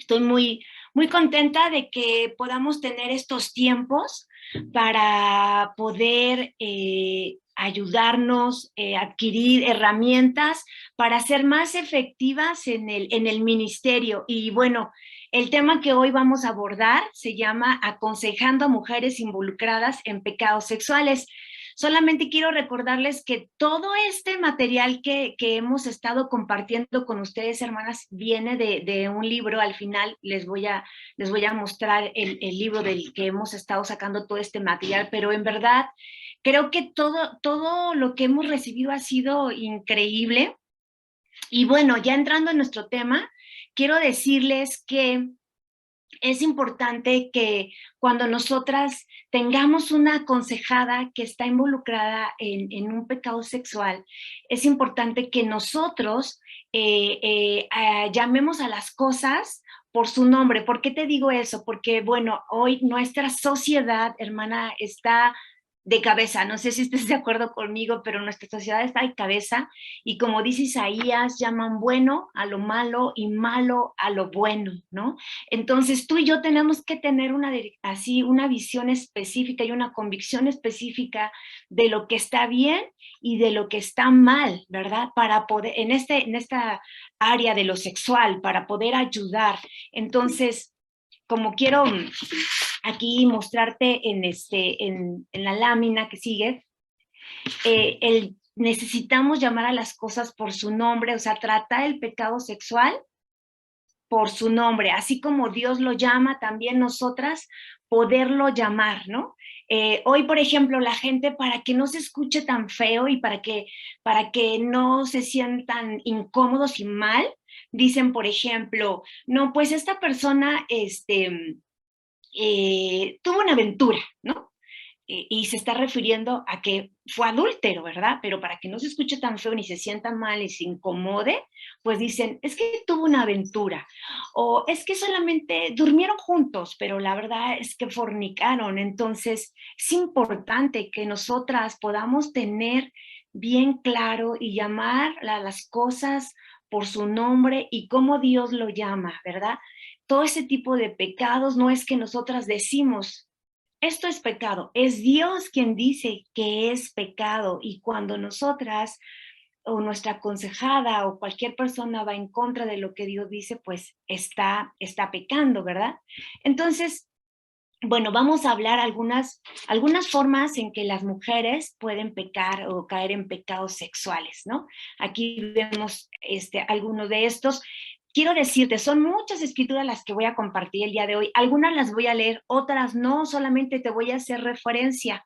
Estoy muy contenta de que podamos tener estos tiempos para poder ayudarnos, adquirir herramientas para ser más efectivas en el ministerio. Y bueno, el tema que hoy vamos a abordar se llama Aconsejando a mujeres involucradas en pecados sexuales. Solamente quiero recordarles que todo este material que hemos estado compartiendo con ustedes, hermanas, viene de un libro. Al final les voy a mostrar el libro del que hemos estado sacando todo este material, pero en verdad creo que todo lo que hemos recibido ha sido increíble. Y bueno, ya entrando en nuestro tema, quiero decirles que es importante que cuando nosotras tengamos una aconsejada que está involucrada en un pecado sexual, es importante que nosotros llamemos a las cosas por su nombre. ¿Por qué te digo eso? Porque, bueno, hoy nuestra sociedad, hermana, está de cabeza. No sé si estés de acuerdo conmigo, pero nuestra sociedad está de cabeza y, como dice Isaías, llaman bueno a lo malo y malo a lo bueno, ¿no? Entonces tú y yo tenemos que tener una visión específica y una convicción específica de lo que está bien y de lo que está mal, ¿verdad? Para poder, en esta área de lo sexual, para poder ayudar. Entonces, como quiero aquí mostrarte en la lámina que sigue, necesitamos llamar a las cosas por su nombre, o sea, tratar el pecado sexual por su nombre, así como Dios lo llama, también nosotras poderlo llamar, ¿no? Hoy, por ejemplo, la gente, para que no se escuche tan feo y para que no se sientan incómodos y mal, dicen, por ejemplo, no, pues esta persona tuvo una aventura, ¿no? Y se está refiriendo a que fue adúltero, ¿verdad? Pero para que no se escuche tan feo ni se sienta mal y se incomode, pues dicen, es que tuvo una aventura, o es que solamente durmieron juntos, pero la verdad es que fornicaron. Entonces, es importante que nosotras podamos tener bien claro y llamar a las cosas por su nombre y cómo Dios lo llama, ¿verdad? Todo ese tipo de pecados no es que nosotras decimos, esto es pecado, es Dios quien dice que es pecado, y cuando nosotras o nuestra aconsejada o cualquier persona va en contra de lo que Dios dice, pues está pecando, ¿verdad? Entonces, bueno, vamos a hablar algunas formas en que las mujeres pueden pecar o caer en pecados sexuales, ¿no? Aquí vemos algunos de estos. Quiero decirte, son muchas escrituras las que voy a compartir el día de hoy. Algunas las voy a leer, otras no, solamente te voy a hacer referencia.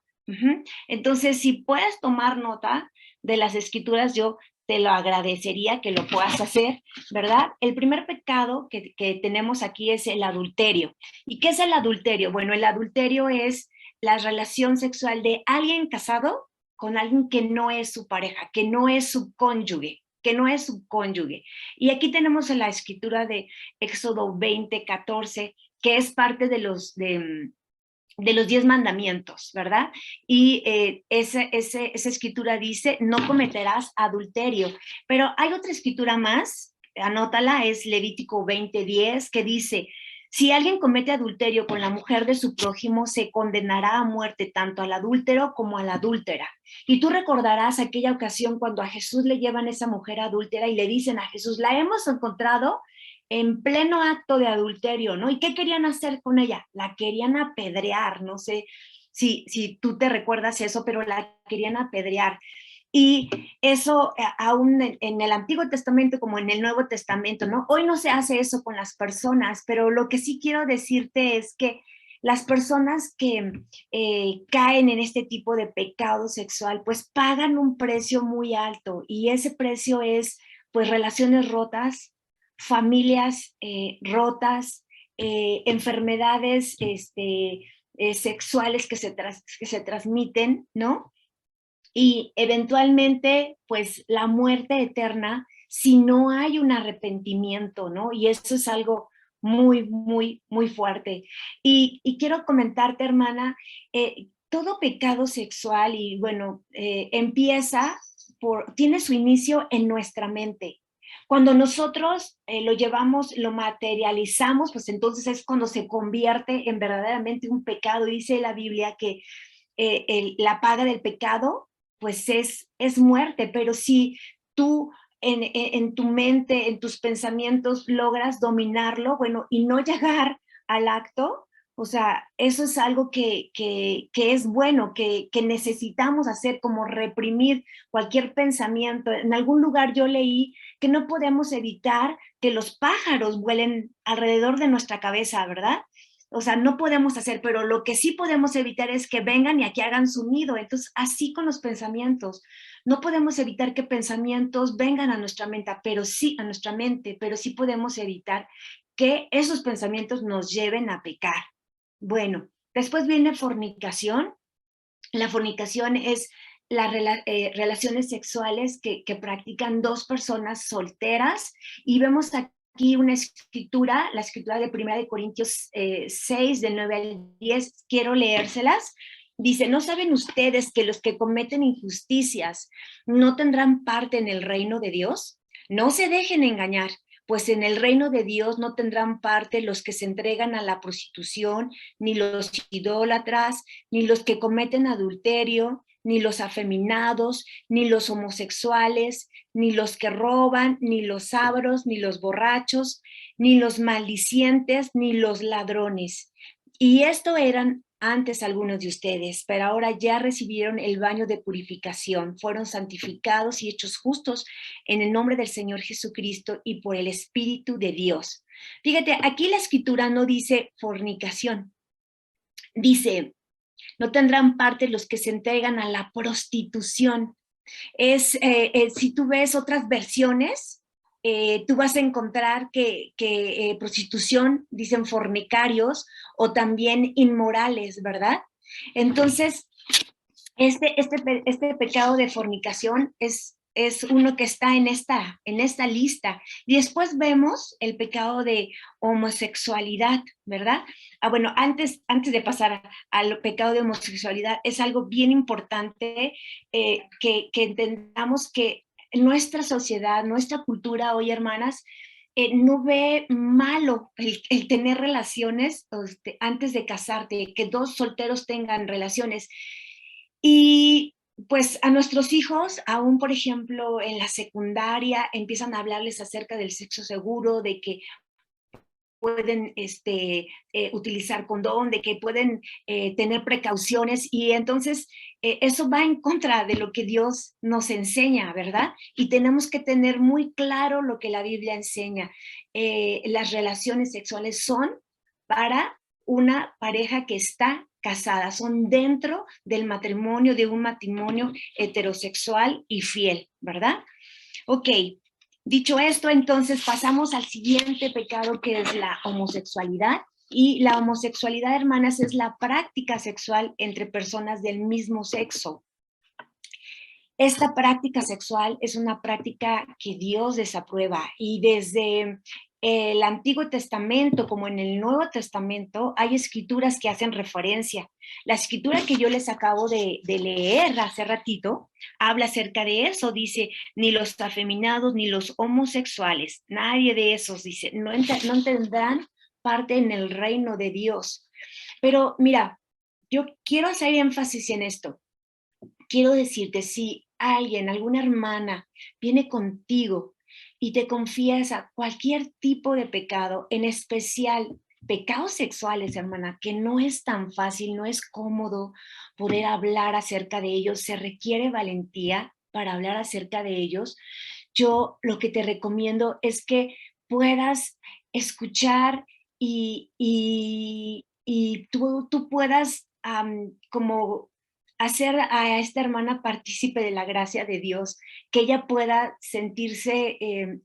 Entonces, si puedes tomar nota de las escrituras, yo te lo agradecería que lo puedas hacer, ¿verdad? El primer pecado que tenemos aquí es el adulterio. ¿Y qué es el adulterio? Bueno, el adulterio es la relación sexual de alguien casado con alguien que no es su pareja, que no es su cónyuge, que no es su cónyuge. Y aquí tenemos en la escritura de Éxodo 20:14, que es parte de los 10 mandamientos, ¿verdad? Y esa escritura dice, no cometerás adulterio. Pero hay otra escritura más, anótala, es Levítico 20:10, que dice, si alguien comete adulterio con la mujer de su prójimo, se condenará a muerte tanto al adúltero como a la adúltera. Y tú recordarás aquella ocasión cuando a Jesús le llevan esa mujer adúltera y le dicen a Jesús, la hemos encontrado en pleno acto de adulterio, ¿no? ¿Y qué querían hacer con ella? La querían apedrear, no sé si tú te recuerdas eso, pero la querían apedrear. Y eso aún en el Antiguo Testamento como en el Nuevo Testamento, ¿no? Hoy no se hace eso con las personas, pero lo que sí quiero decirte es que las personas que caen en este tipo de pecado sexual, pues pagan un precio muy alto, y ese precio es pues relaciones rotas, familias rotas, enfermedades sexuales que se transmiten, ¿no? Y eventualmente, pues la muerte eterna si no hay un arrepentimiento, ¿no? Y eso es algo muy fuerte. Y quiero comentarte, hermana, todo pecado sexual y bueno, tiene su inicio en nuestra mente. Cuando nosotros lo llevamos, lo materializamos, pues entonces es cuando se convierte en verdaderamente un pecado. Dice la Biblia que la paga del pecado, pues es muerte, pero si tú en tu mente, en tus pensamientos logras dominarlo, bueno, y no llegar al acto, o sea, eso es algo que es bueno, que necesitamos hacer, como reprimir cualquier pensamiento. En algún lugar yo leí que no podemos evitar que los pájaros vuelen alrededor de nuestra cabeza, ¿verdad? O sea, no podemos hacer, pero lo que sí podemos evitar es que vengan y aquí hagan su nido. Entonces, así con los pensamientos. No podemos evitar que pensamientos vengan a nuestra mente, pero sí podemos evitar que esos pensamientos nos lleven a pecar. Bueno, después viene fornicación. La fornicación es las relaciones sexuales que practican dos personas solteras, y vemos aquí una escritura, la escritura de 1 Corintios 6, del 9 al 10, quiero leérselas. Dice, ¿no saben ustedes que los que cometen injusticias no tendrán parte en el reino de Dios? No se dejen engañar, pues en el reino de Dios no tendrán parte los que se entregan a la prostitución, ni los idólatras, ni los que cometen adulterio, ni los afeminados, ni los homosexuales, ni los que roban, ni los avaros, ni los borrachos, ni los maldicientes, ni los ladrones. Y esto eran antes algunos de ustedes, pero ahora ya recibieron el baño de purificación, fueron santificados y hechos justos en el nombre del Señor Jesucristo y por el Espíritu de Dios. Fíjate, aquí la escritura no dice fornicación, dice, no tendrán parte los que se entregan a la prostitución. Si tú ves otras versiones, tú vas a encontrar que prostitución, dicen fornicarios, o también inmorales, ¿verdad? Entonces, este pecado de fornicación es uno que está en esta lista. Y después vemos el pecado de homosexualidad, ¿verdad? Bueno, antes de pasar al pecado de homosexualidad, es algo bien importante que entendamos que nuestra sociedad, nuestra cultura hoy, hermanas, no ve malo el tener relaciones antes de casarte, que dos solteros tengan relaciones. Y pues a nuestros hijos, aún por ejemplo en la secundaria, empiezan a hablarles acerca del sexo seguro, de que pueden utilizar condón, de que pueden tener precauciones, y entonces eso va en contra de lo que Dios nos enseña, ¿verdad? Y tenemos que tener muy claro lo que la Biblia enseña. Las relaciones sexuales son para una pareja que está casada, son dentro del matrimonio, de un matrimonio heterosexual y fiel, ¿verdad? Ok, dicho esto, entonces pasamos al siguiente pecado, que es la homosexualidad. Y la homosexualidad, hermanas, es la práctica sexual entre personas del mismo sexo. Esta práctica sexual es una práctica que Dios desaprueba, y desde el Antiguo Testamento como en el Nuevo Testamento hay escrituras que hacen referencia. La escritura que yo les acabo de leer hace ratito habla acerca de eso. Dice, ni los afeminados ni los homosexuales, nadie de esos, dice, no tendrán parte en el reino de Dios. Pero mira, yo quiero hacer énfasis en esto. Quiero decirte, si alguien, alguna hermana, viene contigo y te confiesa cualquier tipo de pecado, en especial pecados sexuales, hermana, que no es tan fácil, no es cómodo poder hablar acerca de ellos, se requiere valentía para hablar acerca de ellos. Yo lo que te recomiendo es que puedas escuchar y tú puedas como hacer a esta hermana partícipe de la gracia de Dios, que ella pueda sentirse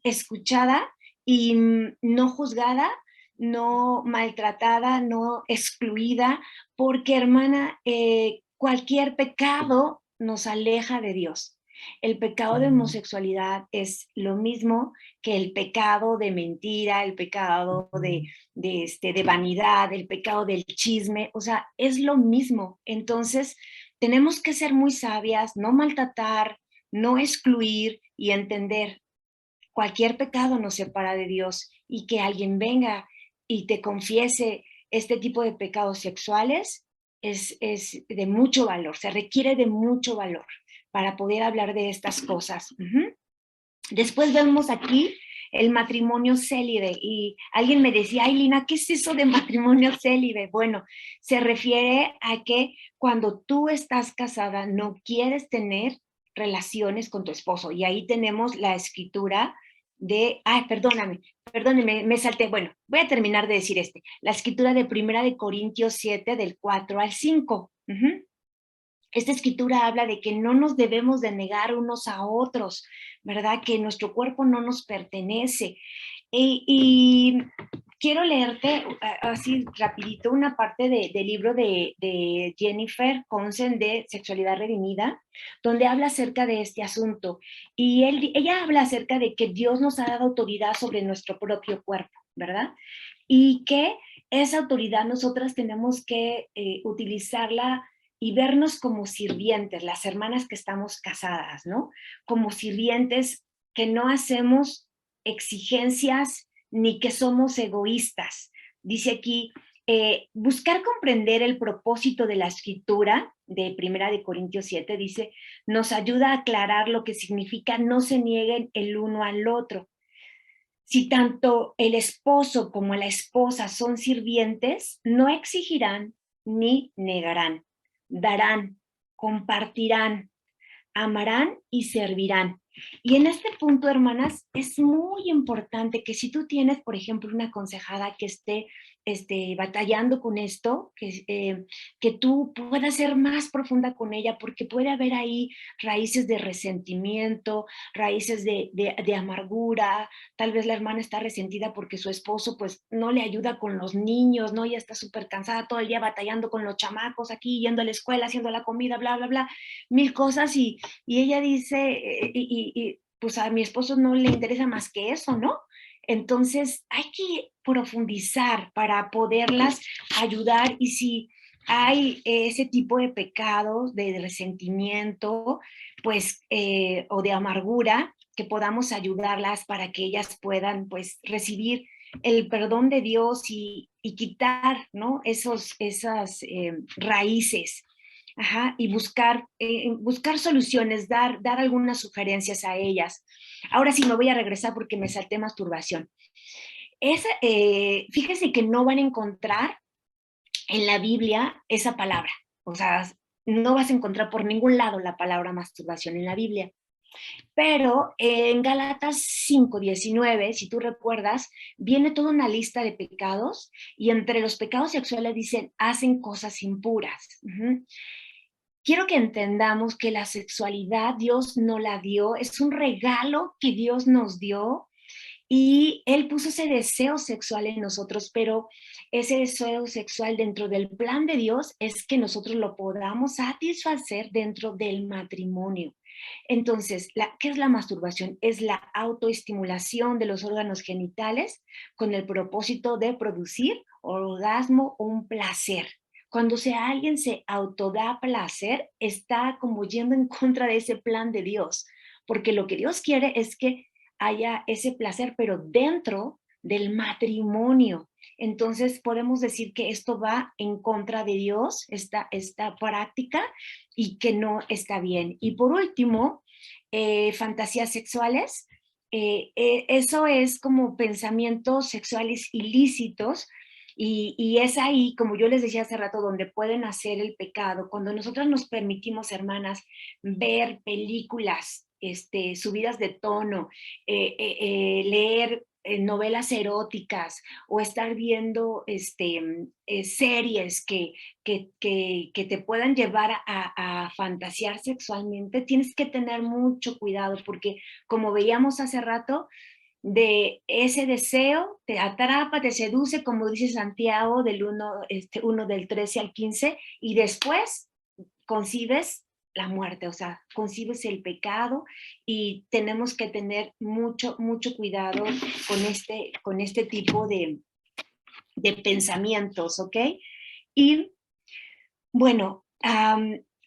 escuchada y no juzgada, no maltratada, no excluida, porque, hermana, cualquier pecado nos aleja de Dios. El pecado de homosexualidad es lo mismo que el pecado de mentira, el pecado de vanidad, el pecado del chisme, o sea, es lo mismo. Entonces, tenemos que ser muy sabias, no maltratar, no excluir y entender. cualquier pecado nos separa de Dios, y que alguien venga y te confiese este tipo de pecados sexuales es de mucho valor, se requiere de mucho valor para poder hablar de estas cosas. Después vemos aquí el matrimonio célibe, y alguien me decía, ay Lina, ¿qué es eso de matrimonio célibe? Bueno, se refiere a que cuando tú estás casada no quieres tener relaciones con tu esposo, y ahí tenemos la escritura de, ay, perdóname, me salté, bueno, voy a terminar de decir la escritura de 1 Corintios 7 del 4 al 5. Esta escritura habla de que no nos debemos de negar unos a otros, ¿verdad? Que nuestro cuerpo no nos pertenece. Y quiero leerte así rapidito una parte del libro de Jennifer Consen de Sexualidad Redimida, donde habla acerca de este asunto. Y ella habla acerca de que Dios nos ha dado autoridad sobre nuestro propio cuerpo, ¿verdad? Y que esa autoridad nosotras tenemos que utilizarla y vernos como sirvientes, las hermanas que estamos casadas, ¿no? Como sirvientes que no hacemos exigencias ni que somos egoístas. Dice aquí, buscar comprender el propósito de la escritura de 1 Corintios 7, dice, nos ayuda a aclarar lo que significa no se nieguen el uno al otro. Si tanto el esposo como la esposa son sirvientes, no exigirán ni negarán, darán, compartirán, amarán y servirán. Y en este punto, hermanas, es muy importante que si tú tienes, por ejemplo, una aconsejada que esté batallando con esto, que tú puedas ser más profunda con ella, porque puede haber ahí raíces de resentimiento, raíces de amargura. Tal vez la hermana está resentida porque su esposo pues no le ayuda con los niños, ¿no? Ella está súper cansada todo el día batallando con los chamacos aquí, yendo a la escuela, haciendo la comida, bla, bla, bla, mil cosas, y ella dice, pues a mi esposo no le interesa más que eso, ¿no? Entonces hay que profundizar para poderlas ayudar, y si hay ese tipo de pecados, de resentimiento, pues, o de amargura, que podamos ayudarlas para que ellas puedan, pues, recibir el perdón de Dios y quitar, ¿no? Esas raíces. Ajá, y buscar soluciones, dar algunas sugerencias a ellas. Ahora sí me voy a regresar porque me salté masturbación. Fíjense que no van a encontrar en la Biblia esa palabra. O sea, no vas a encontrar por ningún lado la palabra masturbación en la Biblia. Pero en Gálatas 5:19, si tú recuerdas, viene toda una lista de pecados, y entre los pecados sexuales dicen, hacen cosas impuras. Quiero que entendamos que la sexualidad Dios no la dio, es un regalo que Dios nos dio, y Él puso ese deseo sexual en nosotros, pero ese deseo sexual dentro del plan de Dios es que nosotros lo podamos satisfacer dentro del matrimonio. Entonces, ¿qué es la masturbación? Es la autoestimulación de los órganos genitales con el propósito de producir orgasmo o un placer. Cuando alguien se autoda placer, está como yendo en contra de ese plan de Dios, porque lo que Dios quiere es que haya ese placer, pero dentro del matrimonio. Entonces podemos decir que esto va en contra de Dios, esta práctica, y que no está bien. Y por último, fantasías sexuales. Eso es como pensamientos sexuales ilícitos, y es ahí, como yo les decía hace rato, donde pueden hacer el pecado. Cuando nosotros nos permitimos, hermanas, ver películas subidas de tono, leer novelas eróticas, o estar viendo series que te puedan llevar a fantasear sexualmente, tienes que tener mucho cuidado, porque como veíamos hace rato, de ese deseo te atrapa, te seduce, como dice Santiago del 1 del 13 al 15, y después concibes la muerte, o sea, concibes el pecado, y tenemos que tener mucho, mucho cuidado con este tipo de pensamientos, ¿ok? Y bueno,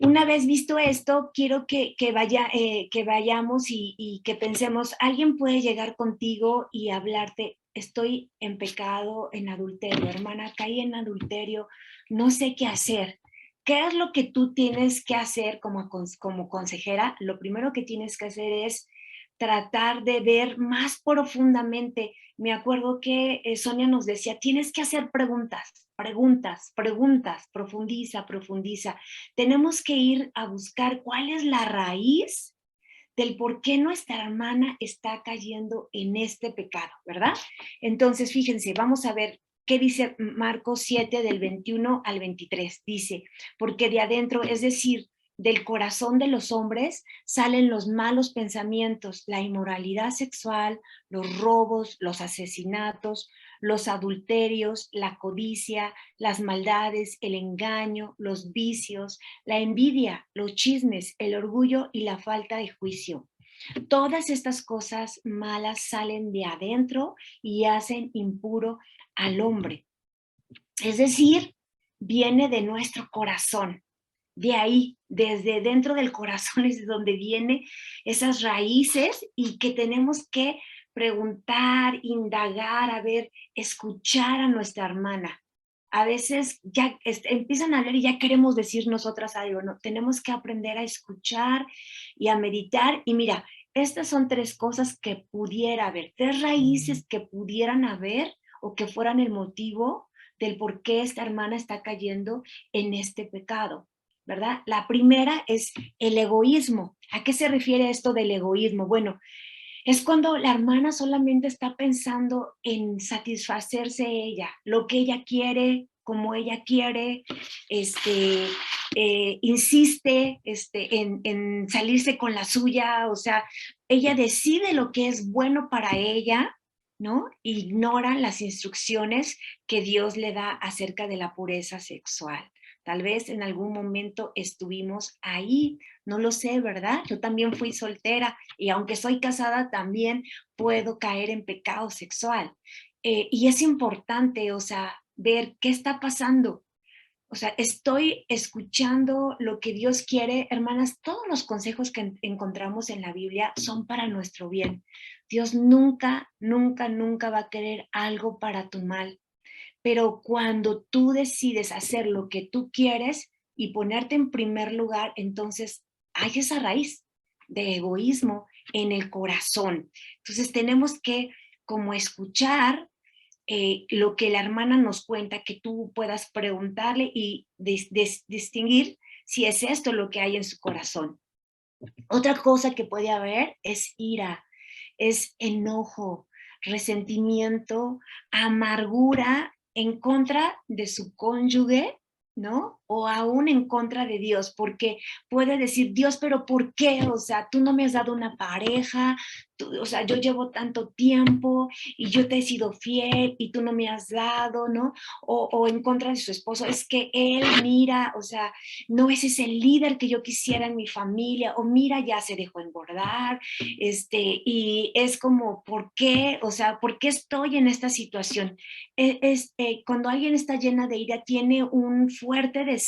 una vez visto esto, quiero que vayamos y que pensemos, alguien puede llegar contigo y hablarte, estoy en pecado, en adulterio, hermana, caí en adulterio, no sé qué hacer. ¿Qué es lo que tú tienes que hacer como consejera? Lo primero que tienes que hacer es tratar de ver más profundamente. Me acuerdo que Sonia nos decía, tienes que hacer preguntas, preguntas, preguntas, profundiza, profundiza. Tenemos que ir a buscar cuál es la raíz del por qué nuestra hermana está cayendo en este pecado, ¿verdad? Entonces, fíjense, vamos a ver qué dice Marcos 7 del 21 al 23. Dice, porque de adentro, es decir, del corazón de los hombres salen los malos pensamientos, la inmoralidad sexual, los robos, los asesinatos, los adulterios, la codicia, las maldades, el engaño, los vicios, la envidia, los chismes, el orgullo y la falta de juicio. Todas estas cosas malas salen de adentro y hacen impuro al hombre. Es decir, viene de nuestro corazón. De ahí, desde dentro del corazón es donde vienen esas raíces y que tenemos que preguntar, indagar, a ver, escuchar a nuestra hermana. A veces ya empiezan a hablar y ya queremos decir nosotras algo, ¿no? Tenemos que aprender a escuchar y a meditar. Y mira, estas son tres cosas que pudiera haber, tres raíces que pudieran haber o que fueran el motivo del por qué esta hermana está cayendo en este pecado, ¿verdad? La primera es el egoísmo. ¿A qué se refiere esto del egoísmo? Bueno, es cuando la hermana solamente está pensando en satisfacerse ella, lo que ella quiere, como ella quiere, insiste en salirse con la suya, o sea, ella decide lo que es bueno para ella, ¿no? Ignora las instrucciones que Dios le da acerca de la pureza sexual. Tal vez en algún momento estuvimos ahí, no lo sé, ¿verdad? Yo también fui soltera y aunque soy casada también puedo caer en pecado sexual. Y es importante, o sea, ver qué está pasando. O sea, estoy escuchando lo que Dios quiere. Hermanas, todos los consejos que encontramos en la Biblia son para nuestro bien. Dios nunca, nunca, nunca va a querer algo para tu mal. Pero cuando tú decides hacer lo que tú quieres y ponerte en primer lugar, entonces hay esa raíz de egoísmo en el corazón. Entonces tenemos que como escuchar lo que la hermana nos cuenta, que tú puedas preguntarle y distinguir si es esto lo que hay en su corazón. Otra cosa que puede haber es ira, es enojo, resentimiento, amargura en contra de su cónyuge, ¿no? O aún en contra de Dios, porque puede decir, Dios, pero ¿por qué? O sea, tú no me has dado una pareja, o sea, yo llevo tanto tiempo y yo te he sido fiel y tú no me has dado, ¿no? O en contra de su esposo, es que él, mira, o sea, no es ese líder que yo quisiera en mi familia, o mira, ya se dejó engordar, y es como, ¿por qué? O sea, ¿por qué estoy en esta situación? Cuando alguien está llena de ira, tiene un fuerte deseo,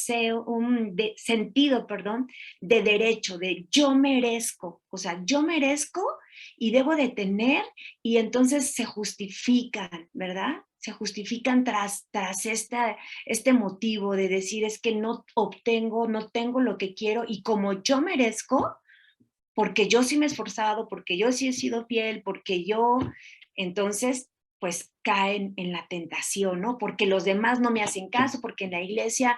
sentido, perdón, de derecho, de yo merezco, o sea, yo merezco y debo de tener, y entonces se justifican, ¿verdad? Se justifican tras este motivo de decir es que no obtengo, no tengo lo que quiero y como yo merezco, porque yo sí me he esforzado, porque yo sí he sido fiel, porque yo, entonces, pues caen en la tentación, ¿no? Porque los demás no me hacen caso, porque en la iglesia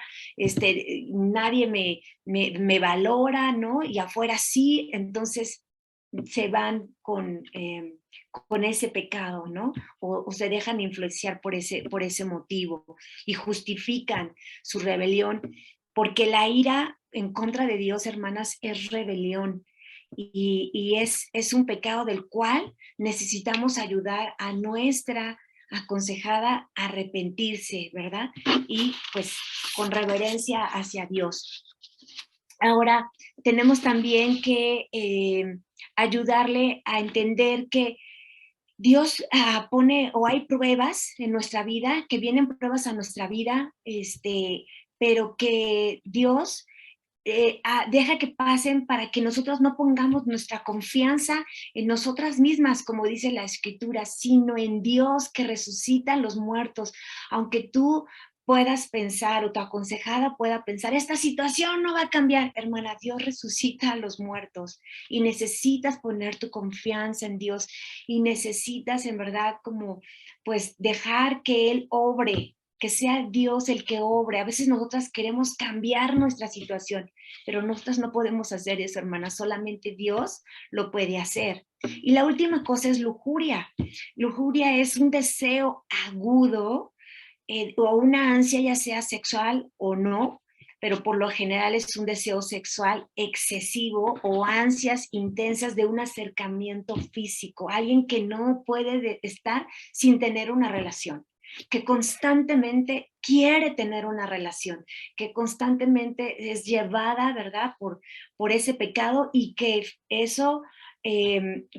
nadie me valora, ¿no? Y afuera sí, entonces se van con ese pecado, ¿no? O se dejan influenciar por ese motivo y justifican su rebelión, porque la ira en contra de Dios, hermanas, es rebelión y es un pecado del cual necesitamos ayudar a nuestra aconsejada a arrepentirse, ¿verdad? Y pues con reverencia hacia Dios. Ahora, tenemos también que ayudarle a entender que Dios pone o hay pruebas en nuestra vida, que vienen pruebas a nuestra vida, pero que Dios deja que pasen para que nosotros no pongamos nuestra confianza en nosotras mismas, como dice la Escritura, sino en Dios que resucita a los muertos. Aunque tú puedas pensar o tu aconsejada pueda pensar, esta situación no va a cambiar, hermana, Dios resucita a los muertos y necesitas poner tu confianza en Dios y necesitas en verdad como pues dejar que Él obre, que sea Dios el que obre. A veces nosotras queremos cambiar nuestra situación, pero nosotras no podemos hacer eso, hermana, solamente Dios lo puede hacer. Y la última cosa es lujuria. Lujuria es un deseo agudo o una ansia, ya sea sexual o no, pero por lo general es un deseo sexual excesivo o ansias intensas de un acercamiento físico, alguien que no puede estar sin tener una relación, que constantemente quiere tener una relación, que constantemente es llevada, ¿verdad?, por ese pecado y que eso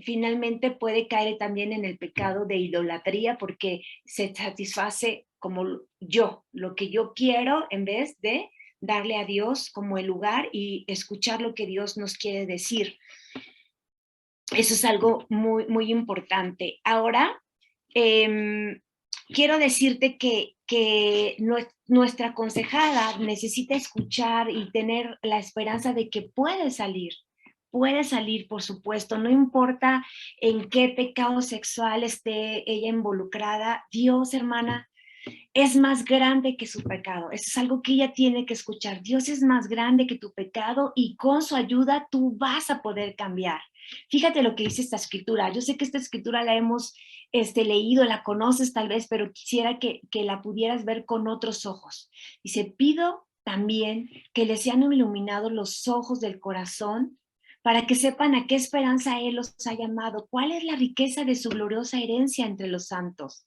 finalmente puede caer también en el pecado de idolatría porque se satisface como yo, lo que yo quiero en vez de darle a Dios como el lugar y escuchar lo que Dios nos quiere decir. Eso es algo muy, muy importante. Ahora, quiero decirte que nuestra aconsejada necesita escuchar y tener la esperanza de que puede salir, por supuesto, no importa en qué pecado sexual esté ella involucrada. Dios, hermana, es más grande que su pecado. Eso es algo que ella tiene que escuchar. Dios es más grande que tu pecado y con su ayuda tú vas a poder cambiar. Fíjate lo que dice esta escritura. Yo sé que esta escritura la hemos leído, la conoces tal vez, pero quisiera que la pudieras ver con otros ojos. Dice, pido también que les sean iluminados los ojos del corazón para que sepan a qué esperanza Él los ha llamado, cuál es la riqueza de su gloriosa herencia entre los santos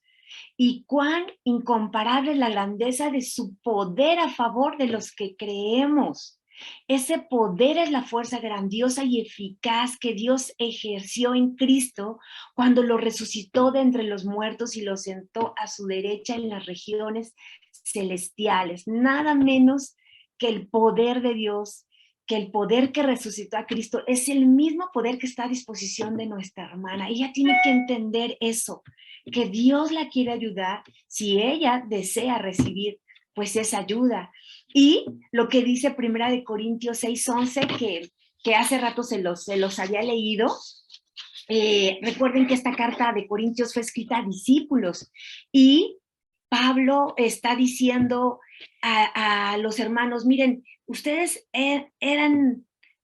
y cuán incomparable es la grandeza de su poder a favor de los que creemos. Ese poder es la fuerza grandiosa y eficaz que Dios ejerció en Cristo cuando lo resucitó de entre los muertos y lo sentó a su derecha en las regiones celestiales. Nada menos que el poder de Dios, que el poder que resucitó a Cristo es el mismo poder que está a disposición de nuestra hermana. Ella tiene que entender eso, que Dios la quiere ayudar si ella desea recibir pues esa ayuda. Y lo que dice Primera de Corintios 6:11, que hace rato se los había leído. Recuerden que esta carta de Corintios fue escrita a discípulos y Pablo está diciendo a los hermanos, miren, ustedes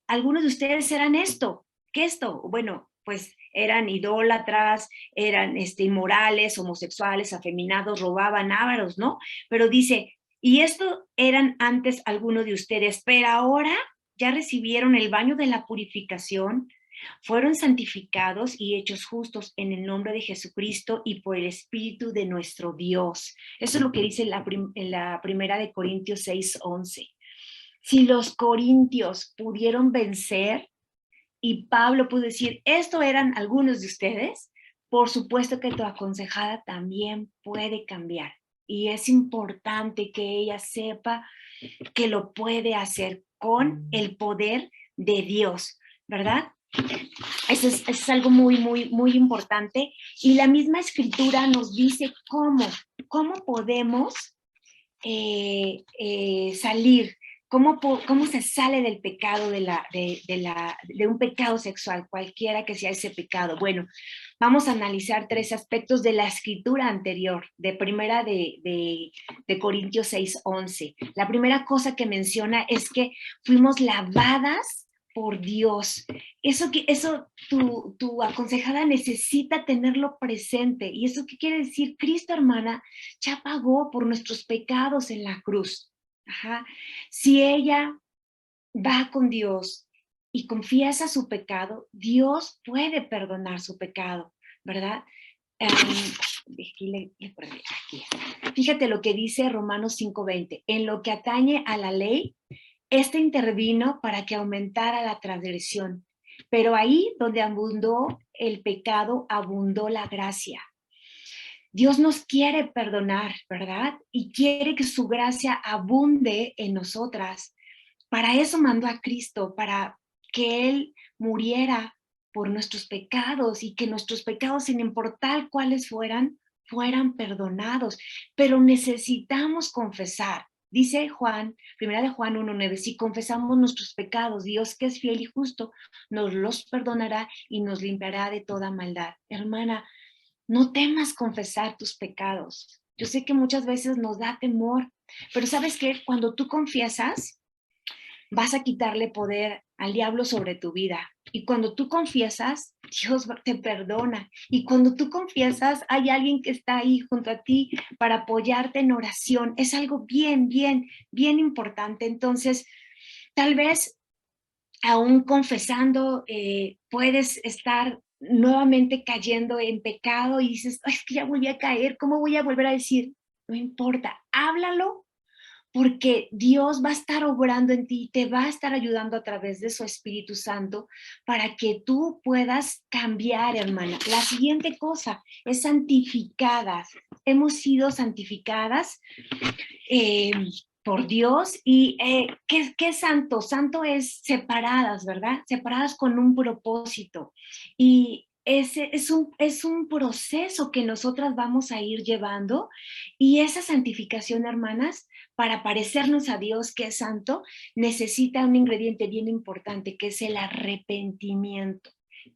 algunos de ustedes eran esto, ¿qué esto? Bueno, pues eran idólatras, eran inmorales, homosexuales, afeminados, robaban, ávaros, ¿no? Pero dice, y esto eran antes algunos de ustedes, pero ahora ya recibieron el baño de la purificación, fueron santificados y hechos justos en el nombre de Jesucristo y por el Espíritu de nuestro Dios. Eso es lo que dice en la primera de Corintios 6:11. Si los corintios pudieron vencer y Pablo pudo decir, esto eran algunos de ustedes, por supuesto que tu aconsejada también puede cambiar. Y es importante que ella sepa que lo puede hacer con el poder de Dios, ¿verdad? Eso es algo muy, muy, muy importante. Y la misma escritura nos dice cómo podemos salir, cómo se sale del pecado, de un pecado sexual, cualquiera que sea ese pecado. Bueno, vamos a analizar 3 aspectos de la escritura anterior, de primera de Corintios 6:11. La primera cosa que menciona es que fuimos lavadas por Dios. Eso tu aconsejada necesita tenerlo presente. ¿Y eso qué quiere decir? Cristo, hermana, ya pagó por nuestros pecados en la cruz. Ajá. Si ella va con Dios y confiesa su pecado, Dios puede perdonar su pecado, ¿verdad? Aquí. Fíjate lo que dice Romanos 5:20. En lo que atañe a la ley, este intervino para que aumentara la transgresión. Pero ahí donde abundó el pecado, abundó la gracia. Dios nos quiere perdonar, ¿verdad? Y quiere que su gracia abunde en nosotras. Para eso mandó a Cristo, para que Él muriera por nuestros pecados y que nuestros pecados, sin importar cuáles fueran perdonados. Pero necesitamos confesar. Dice Juan, primera de Juan 1:9, si confesamos nuestros pecados, Dios, que es fiel y justo, nos los perdonará y nos limpiará de toda maldad. Hermana, no temas confesar tus pecados. Yo sé que muchas veces nos da temor, pero ¿sabes qué? Cuando tú confiesas, vas a quitarle poder al diablo sobre tu vida. Y cuando tú confiesas, Dios te perdona. Y cuando tú confiesas, hay alguien que está ahí junto a ti para apoyarte en oración. Es algo bien, bien, bien importante. Entonces, tal vez aún confesando, puedes estar nuevamente cayendo en pecado y dices, es que ya volví a caer, ¿cómo voy a volver a decir? No importa, háblalo, porque Dios va a estar obrando en ti, te va a estar ayudando a través de su Espíritu Santo para que tú puedas cambiar, hermana. La siguiente cosa es santificadas. Hemos sido santificadas eh, por Dios. ¿Y qué es santo? Santo es separadas, ¿verdad? Separadas con un propósito. Y ese es un proceso que nosotras vamos a ir llevando, y esa santificación, hermanas, para parecernos a Dios, que es santo, necesita un ingrediente bien importante, que es el arrepentimiento.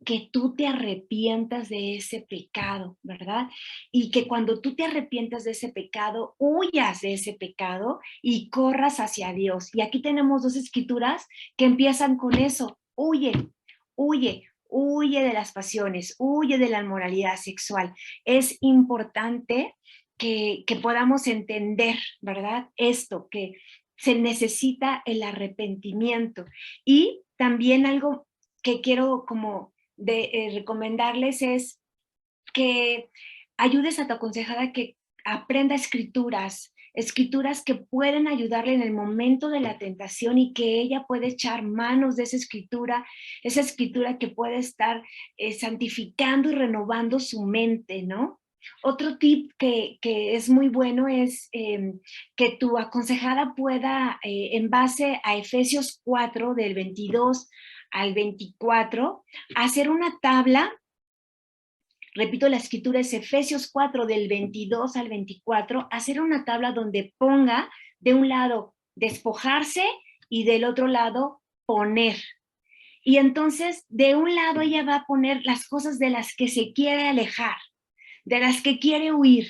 Que tú te arrepientas de ese pecado, ¿verdad? Y que cuando tú te arrepientas de ese pecado, huyas de ese pecado y corras hacia Dios. Y aquí tenemos dos escrituras que empiezan con eso: huye, huye, huye de las pasiones, huye de la inmoralidad sexual. Es importante que podamos entender, ¿verdad? Esto, que se necesita el arrepentimiento. Y también algo que quiero como recomendarles es que ayudes a tu aconsejada que aprenda escrituras, escrituras que pueden ayudarle en el momento de la tentación, y que ella puede echar manos de esa escritura que puede estar santificando y renovando su mente, ¿no? Otro tip que es muy bueno es que tu aconsejada pueda, en base a Efesios 4, del 22 al 24, hacer una tabla. Repito, la escritura es Efesios 4, del 22 al 24, hacer una tabla donde ponga de un lado despojarse y del otro lado poner. Y entonces de un lado ella va a poner las cosas de las que se quiere alejar, de las que quiere huir,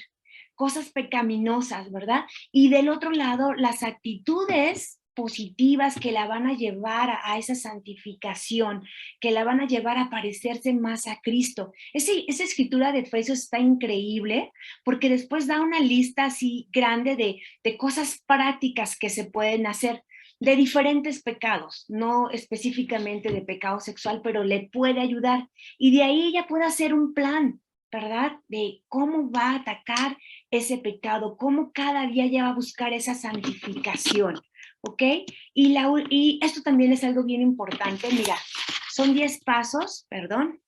cosas pecaminosas, ¿verdad? Y del otro lado, las actitudes positivas que la van a llevar a esa santificación, que la van a llevar a parecerse más a Cristo. Esa escritura de Efesios está increíble, porque después da una lista así grande de cosas prácticas que se pueden hacer de diferentes pecados, no específicamente de pecado sexual, pero le puede ayudar. Y de ahí ella puede hacer un plan, ¿verdad? De cómo va a atacar ese pecado, cómo cada día ella va a buscar esa santificación, ¿ok? Y esto también es algo bien importante, mira, son 10 pasos, perdón,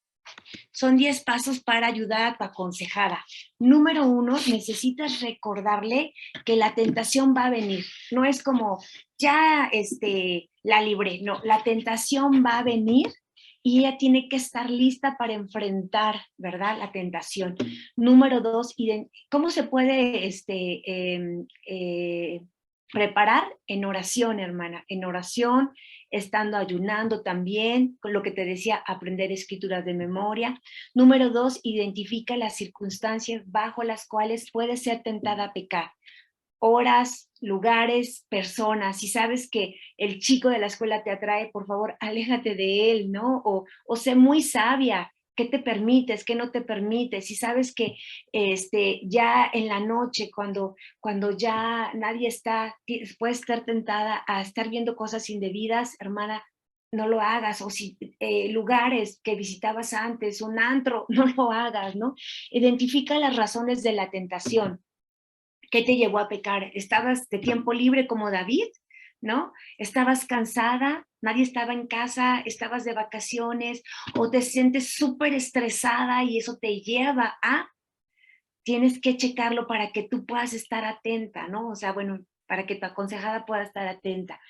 son 10 pasos para ayudar a tu aconsejada. Número 1, necesitas recordarle que la tentación va a venir. No es como, ya la libré. No, la tentación va a venir y ella tiene que estar lista para enfrentar, ¿verdad? La tentación. Número 2, ¿cómo se puede preparar? En oración, hermana, en oración, estando ayunando también, con lo que te decía, aprender escrituras de memoria. Número 2, identifica las circunstancias bajo las cuales puedes ser tentada a pecar. Horas, lugares, personas. Si sabes que el chico de la escuela te atrae, por favor, aléjate de él, ¿no? O sé muy sabia. ¿Qué te permites? ¿Qué no te permites? Si sabes que ya en la noche, cuando ya nadie está, puedes estar tentada a estar viendo cosas indebidas, hermana, no lo hagas. O si lugares que visitabas antes, un antro, no lo hagas, ¿no? Identifica las razones de la tentación. ¿Qué te llevó a pecar? ¿Estabas de tiempo libre como David? ¿No? ¿Estabas cansada? ¿Nadie estaba en casa? ¿Estabas de vacaciones? ¿O te sientes súper estresada y eso te lleva a? Tienes que checarlo para que tú puedas estar atenta, ¿no? O sea, bueno, para que tu aconsejada pueda estar atenta.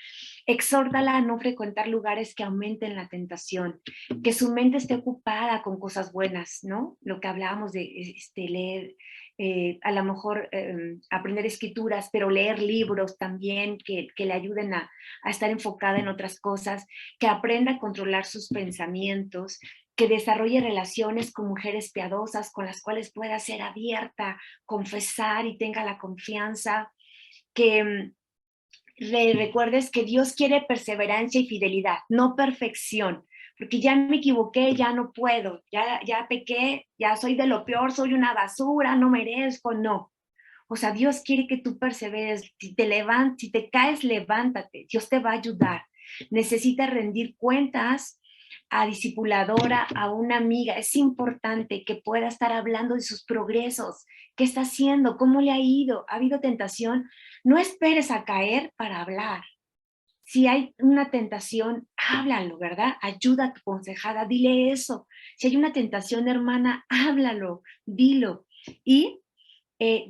Exhórtala a no frecuentar lugares que aumenten la tentación, que su mente esté ocupada con cosas buenas, ¿no? Lo que hablábamos de leer, a lo mejor aprender escrituras, pero leer libros también que le ayuden a estar enfocada en otras cosas, que aprenda a controlar sus pensamientos, que desarrolle relaciones con mujeres piadosas con las cuales pueda ser abierta, confesar y tenga la confianza, que recuerdes que Dios quiere perseverancia y fidelidad, no perfección, porque ya me equivoqué, ya no puedo, ya pequé, ya soy de lo peor, soy una basura, no merezco, no. O sea, Dios quiere que tú perseveres, si te caes, levántate, Dios te va a ayudar. Necesitas rendir cuentas a discipuladora, a una amiga. Es importante que pueda estar hablando de sus progresos, qué está haciendo, cómo le ha ido, ha habido tentación. No esperes a caer para hablar. Si hay una tentación, háblalo, ¿verdad? Ayuda a tu consejada, dile eso. Si hay una tentación, hermana, háblalo, dilo. Y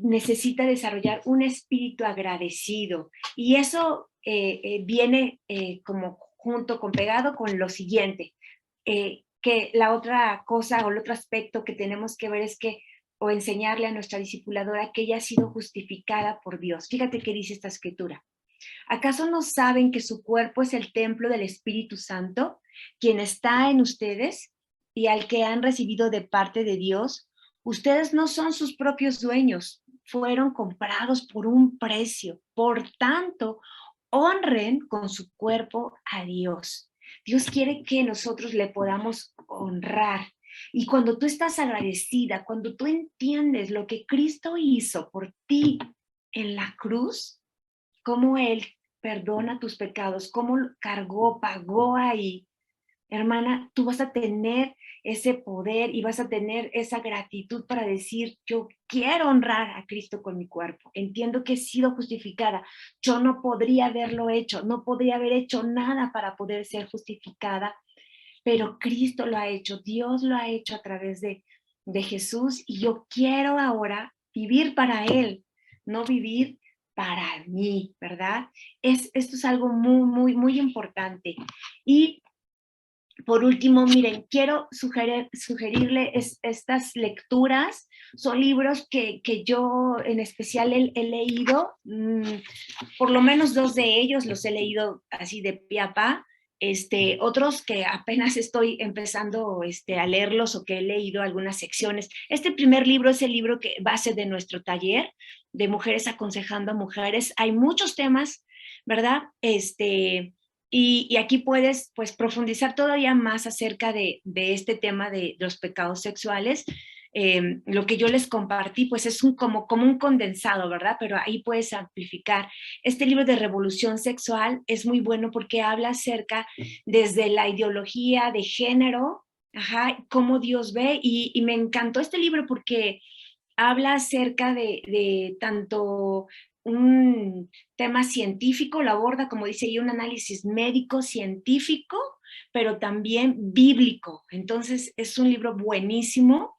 necesita desarrollar un espíritu agradecido. Y eso viene como junto con pegado con lo siguiente, que la otra cosa o el otro aspecto que tenemos que ver es que, o enseñarle a nuestra discipuladora que ella ha sido justificada por Dios. Fíjate qué dice esta escritura. ¿Acaso no saben que su cuerpo es el templo del Espíritu Santo, quien está en ustedes y al que han recibido de parte de Dios? Ustedes no son sus propios dueños, fueron comprados por un precio. Por tanto, honren con su cuerpo a Dios. Dios quiere que nosotros le podamos honrar. Y cuando tú estás agradecida, cuando tú entiendes lo que Cristo hizo por ti en la cruz, cómo Él perdona tus pecados, cómo cargó, pagó ahí, hermana, tú vas a tener ese poder y vas a tener esa gratitud para decir, yo quiero honrar a Cristo con mi cuerpo. Entiendo que he sido justificada. Yo no podría haberlo hecho, no podría haber hecho nada para poder ser justificada, pero Cristo lo ha hecho, Dios lo ha hecho a través de Jesús y yo quiero ahora vivir para Él, no vivir para mí, ¿verdad? Esto es algo muy, muy, muy importante. Y por último, miren, quiero sugerirle estas lecturas. Son libros que yo en especial he leído, por lo menos dos de ellos los he leído así de pie a pa. Otros que apenas estoy empezando a leerlos o que he leído algunas secciones. Este primer libro es el libro que base de nuestro taller de Mujeres Aconsejando a Mujeres. Hay muchos temas, ¿verdad? Y aquí puedes pues profundizar todavía más acerca de este tema de los pecados sexuales. Lo que yo les compartí pues es como un condensado, ¿verdad? Pero ahí puedes amplificar. Este libro de Revolución Sexual es muy bueno porque habla acerca desde la ideología de género, ajá, cómo Dios ve, y me encantó este libro porque habla acerca de tanto un tema científico, lo aborda, como dice ahí, un análisis médico, científico, pero también bíblico. Entonces, es un libro buenísimo.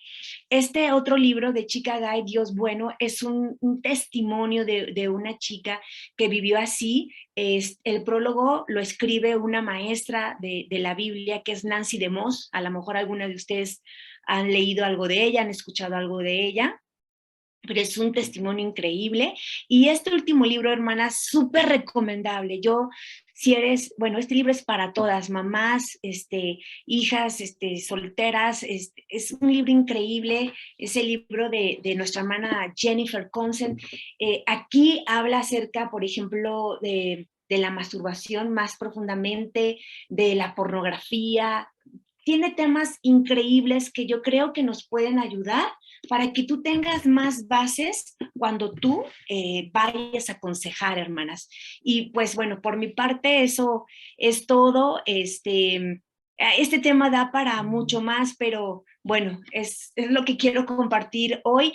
Este otro libro de Chica Guy, Dios Bueno, es un testimonio de una chica que vivió así. El prólogo lo escribe una maestra de la Biblia, que es Nancy DeMoss. A lo mejor alguna de ustedes han leído algo de ella, han escuchado algo de ella, pero es un testimonio increíble. Y este último libro, hermana, súper recomendable. Si eres, bueno, este libro es para todas, mamás, hijas, solteras, es un libro increíble, es el libro de nuestra hermana Jennifer Consen. Aquí habla acerca, por ejemplo, de la masturbación más profundamente, de la pornografía. Tiene temas increíbles que yo creo que nos pueden ayudar para que tú tengas más bases cuando tú vayas a aconsejar, hermanas. Y pues bueno, por mi parte eso es todo. Este tema da para mucho más, pero bueno, es lo que quiero compartir hoy.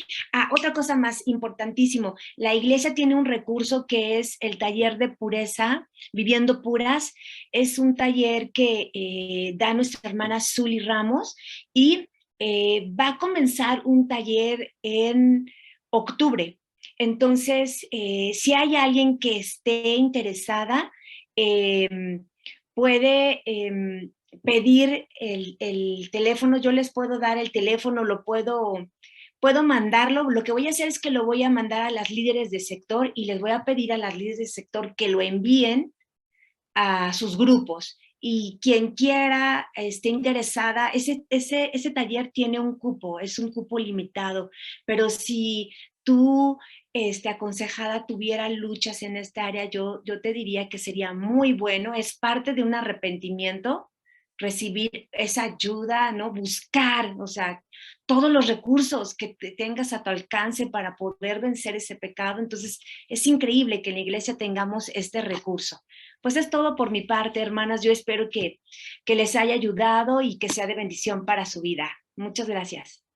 Otra cosa más importantísimo, la iglesia tiene un recurso que es el taller de pureza, Viviendo Puras. Es un taller que da nuestra hermana Zuli Ramos y va a comenzar un taller en octubre. Entonces, si hay alguien que esté interesada, puede pedir el teléfono. Yo les puedo dar el teléfono, puedo mandarlo. Lo que voy a hacer es que lo voy a mandar a las líderes de sector y les voy a pedir a las líderes de sector que lo envíen a sus grupos. Y quien quiera, esté interesada, ese taller tiene un cupo, es un cupo limitado, pero si tú, aconsejada, tuviera luchas en esta área, yo te diría que sería muy bueno, es parte de un arrepentimiento, recibir esa ayuda, ¿no? Buscar, o sea, todos los recursos que tengas a tu alcance para poder vencer ese pecado. Entonces, es increíble que en la iglesia tengamos este recurso. Pues es todo por mi parte, hermanas. Yo espero que les haya ayudado y que sea de bendición para su vida. Muchas gracias.